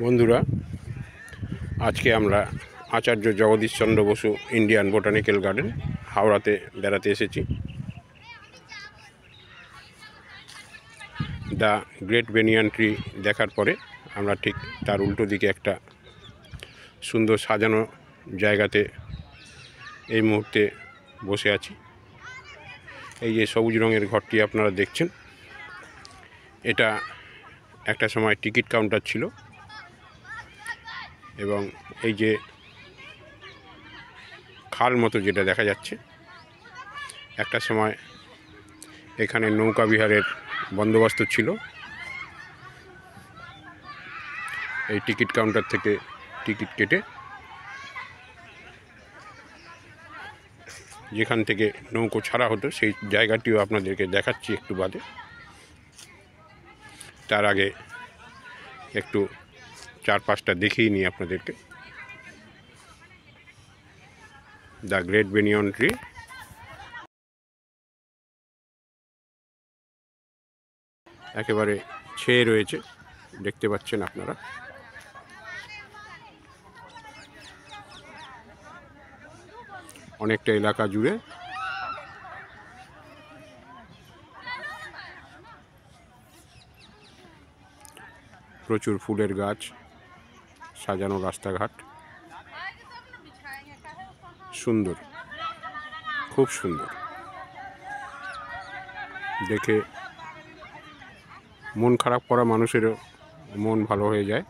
বন্ধুরা, আজকে আমরা Acharya Jagadishchandra Basu Indian botanical garden হাওড়াতে বেড়াতে এসেছি। দ্য গ্রেট বেনিয়ান ট্রি দেখার পরে আমরা ঠিক তার উল্টো দিকে একটা সুন্দর সাজানো জায়গাতে এই মুহূর্তে বসে আছি। এই যে সবুজ রঙের ঘরটি আপনারা দেখছেন, এটা একটা সময় টিকিট কাউন্টার ছিল এবং এই যে খাল মতো যেটা দেখা যাচ্ছে, একটা সময় এখানে নৌকা বিহারের বন্দোবস্ত ছিল। এই টিকিট কাউন্টার থেকে টিকিট কেটে যেখান থেকে নৌকো ছাড়া হতো সেই জায়গাটিও আপনাদেরকে দেখাচ্ছি একটু বাদে। তার আগে একটু চারপাশটা দেখিয়ে নিই আপনাদেরকে। দ্য গ্রেট বেনিয়ান ট্রি একেবারে ছেয়ে রয়েছে, দেখতে পাচ্ছেন আপনারা। অনেকটা এলাকা জুড়ে প্রচুর ফুলের গাছ, সাজানো রাস্তাঘাট, সুন্দর, খুব সুন্দর। দেখে মন খারাপ করা মানুষেরও মন ভালো হয়ে যায়।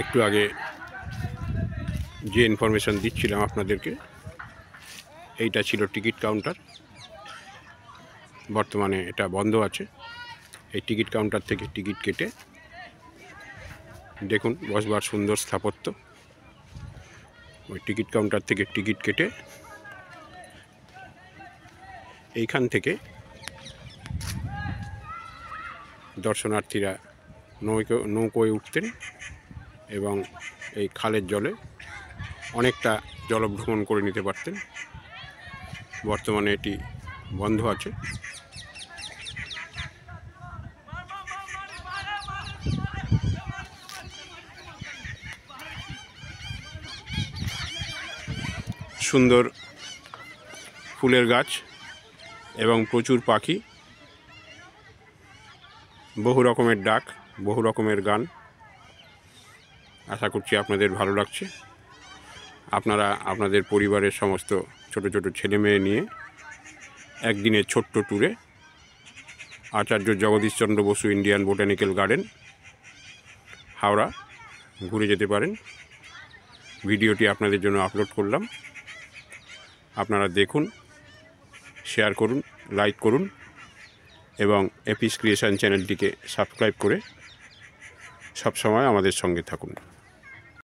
একটু আগে যে ইনফরমেশন দিচ্ছিলাম আপনাদেরকে, এইটা ছিল টিকিট কাউন্টার। বর্তমানে এটা বন্ধ আছে। এই টিকিট কাউন্টার থেকে টিকিট কেটে দেখুন বসবার সুন্দর স্থাপত্য। ওই টিকিট কাউন্টার থেকে টিকিট কেটে এইখান থেকে দর্শনার্থীরা নৌকোয় উঠতেন এবং এই খালের জলে অনেকটা জলভ্রমণ করে নিতে পারতেন। বর্তমানে এটি বন্ধ আছে। সুন্দর ফুলের গাছ এবং প্রচুর পাখি, বহু রকমের ডাক, বহু রকমের গান। আশা করছি আপনাদের ভালো লাগছে। আপনারা আপনাদের পরিবারের সমস্ত ছোট ছোট ছেলে মেয়ে নিয়ে একদিনের ছোট্ট ট্যুরে Acharya Jagadishchandra Basu Indian botanical garden Howrah ঘুরে যেতে পারেন। ভিডিওটি আপনাদের জন্য আপলোড করলাম। আপনারা দেখুন, শেয়ার করুন, লাইক করুন এবং এপিস ক্রিয়েশন চ্যানেলটিকে সাবস্ক্রাইব করে সবসময় আমাদের সঙ্গে থাকুন।